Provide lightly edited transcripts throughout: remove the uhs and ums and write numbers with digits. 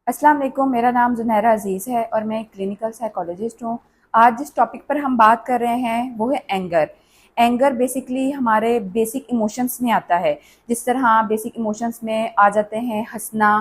अस्सलाम वालेकुम। मेरा नाम ज़ुनैरा अज़ीज़ है और मैं एक क्लिनिकल साइकोलॉजिस्ट हूँ। आज जिस टॉपिक पर हम बात कर रहे हैं वो है एंगर। एंगर बेसिकली हमारे बेसिक इमोशंस में आता है। जिस तरह बेसिक इमोशंस में आ जाते हैं हंसना,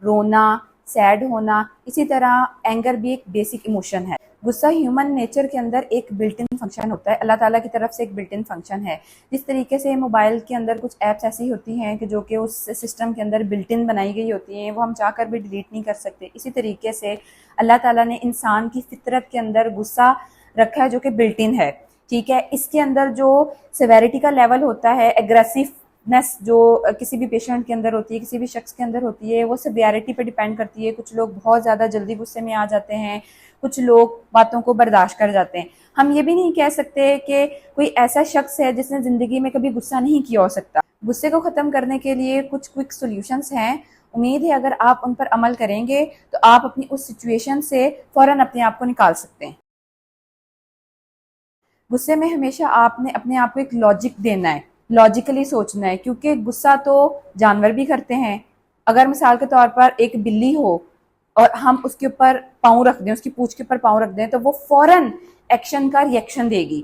रोना, सैड होना, इसी तरह एंगर भी एक बेसिक इमोशन है। गुस्सा ह्यूमन नेचर के अंदर एक बिल्ट इन फंक्शन होता है, अल्लाह ताला की तरफ से एक बिल्ट इन फंक्शन है। जिस तरीके से मोबाइल के अंदर कुछ ऐप्स ऐसी होती हैं कि जो कि उस सिस्टम के अंदर बिल्ट इन बनाई गई होती हैं, वो हम चाहकर भी डिलीट नहीं कर सकते। इसी तरीके से अल्लाह ताला ने इंसान की फितरत के अंदर गुस्सा रखा है जो कि बिल्ट इन है। ठीक है, इसके अंदर जो सेवेरिटी का लेवल होता है, एग्रेसिवनेस जो किसी भी पेशेंट के अंदर होती है, किसी भी शख्स के अंदर होती है, वो सेवेरिटी पे डिपेंड करती है। कुछ लोग बहुत ज़्यादा जल्दी गुस्से में आ जाते हैं, कुछ लोग बातों को बर्दाश्त कर जाते हैं। हम ये भी नहीं कह सकते कि कोई ऐसा शख्स है जिसने ज़िंदगी में कभी गुस्सा नहीं किया हो सकता। गुस्से को ख़त्म करने के लिए कुछ क्विक सॉल्यूशंस हैं। उम्मीद है अगर आप उन पर अमल करेंगे तो आप अपनी उस सिचुएशन से फ़ौरन अपने आप को निकाल सकते हैं। गुस्से में हमेशा आपने अपने आप को एक लॉजिक देना है, लॉजिकली सोचना है, क्योंकि गुस्सा तो जानवर भी करते हैं। अगर मिसाल के तौर पर एक बिल्ली हो और हम उसके ऊपर पाँव रख दें, उसकी पूंछ के ऊपर पाँव रख दें, तो वो फौरन एक्शन का रिएक्शन देगी।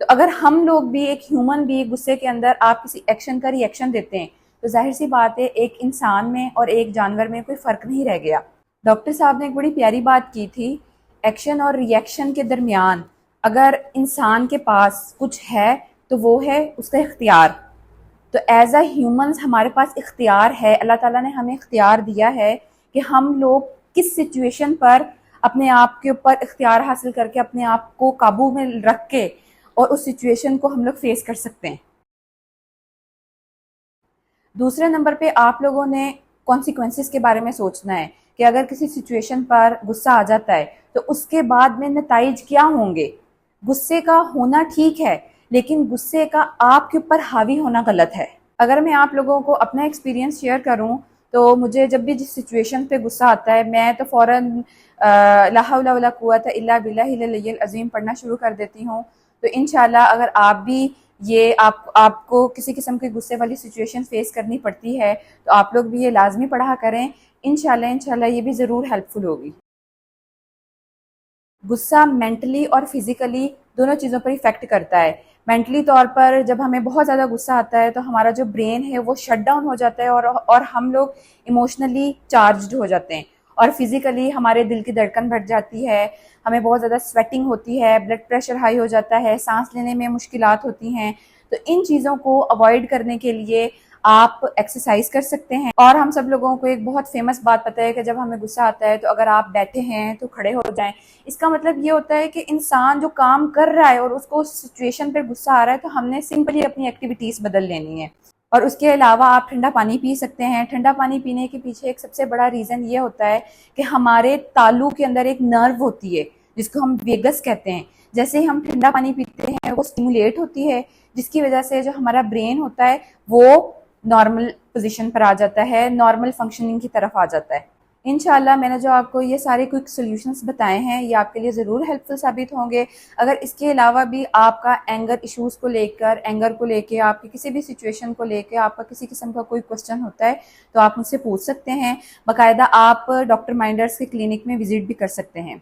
तो अगर हम लोग भी एक ह्यूमन भी गुस्से के अंदर आप किसी एक्शन का रिएक्शन देते हैं तो जाहिर सी बात है एक इंसान में और एक जानवर में कोई फ़र्क नहीं रह गया। डॉक्टर साहब ने एक बड़ी प्यारी बात की थी, एक्शन और रिएक्शन के दरमियान अगर इंसान के पास कुछ है तो वो है उसका इख्तियार। तो एज अ ह्यूमंस हमारे पास इख्तियार है, अल्लाह ताला ने हमें इख्तियार दिया है कि हम लोग किस सिचुएशन पर अपने आप के ऊपर इख्तियार हासिल करके अपने आप को काबू में रख के और उस सिचुएशन को हम लोग फेस कर सकते हैं। दूसरे नंबर पे आप लोगों ने कॉन्सिक्वेंसेस के बारे में सोचना है कि अगर किसी सिचुएशन पर गुस्सा आ जाता है तो उसके बाद में नताइज क्या होंगे। गुस्से का होना ठीक है, लेकिन गुस्से का आपके ऊपर हावी होना गलत है। अगर मैं आप लोगों को अपना एक्सपीरियंस शेयर करूं तो मुझे जब भी जिस सिचुएशन पे गुस्सा आता है मैं तो फ़ौरन ला हौला वला कुव्वता इल्ला बिल्लाहिल अलिय्यिल अज़ीम पढ़ना शुरू कर देती हूँ। तो इंशाल्लाह अगर आप भी ये आपको किसी किस्म की गुस्से वाली सिचुएशन फेस करनी पड़ती है तो आप लोग भी ये लाजमी पढ़ा करें। इंशाल्लाह ये भी ज़रूर हेल्पफुल होगी। गुस्सा मेंटली और फिज़िकली दोनों चीज़ों पर इफ़ेक्ट करता है। मेंटली तौर पर जब हमें बहुत ज़्यादा गुस्सा आता है तो हमारा जो ब्रेन है वो शट डाउन हो जाता है और हम लोग इमोशनली चार्ज्ड हो जाते हैं। और फिज़िकली हमारे दिल की धड़कन बढ़ जाती है, हमें बहुत ज़्यादा स्वेटिंग होती है, ब्लड प्रेशर हाई हो जाता है, सांस लेने में मुश्किलात होती हैं। तो इन चीज़ों को अवॉइड करने के लिए आप एक्सरसाइज कर सकते हैं। और हम सब लोगों को एक बहुत फेमस बात पता है कि जब हमें गुस्सा आता है तो अगर आप बैठे हैं तो खड़े हो जाएं। इसका मतलब ये होता है कि इंसान जो काम कर रहा है और उसको उस सिचुएशन पर गुस्सा आ रहा है तो हमने सिंपली अपनी एक्टिविटीज़ बदल लेनी है। और उसके अलावा आप ठंडा पानी पी सकते हैं। ठंडा पानी पीने के पीछे एक सबसे बड़ा रीज़न ये होता है कि हमारे तालू के अंदर एक नर्व होती है जिसको हम वेगस कहते हैं। जैसे ही हम ठंडा पानी पीते हैं वो स्टिमुलेट होती है, जिसकी वजह से जो हमारा ब्रेन होता है वो नॉर्मल पोजीशन पर आ जाता है, नॉर्मल फंक्शनिंग की तरफ आ जाता है। इंशाल्लाह मैंने जो आपको ये सारे क्विक सॉल्यूशंस बताए हैं ये आपके लिए ज़रूर हेल्पफुल साबित होंगे। अगर इसके अलावा भी आपका एंगर इश्यूज़ को लेकर, एंगर को लेके, आपकी किसी भी सिचुएशन को लेके आपका किसी किस्म का कोई क्वेश्चन होता है तो आप मुझसे पूछ सकते हैं। बाकायदा आप डॉक्टर माइंडर्स के क्लिनिक में विज़िट भी कर सकते हैं।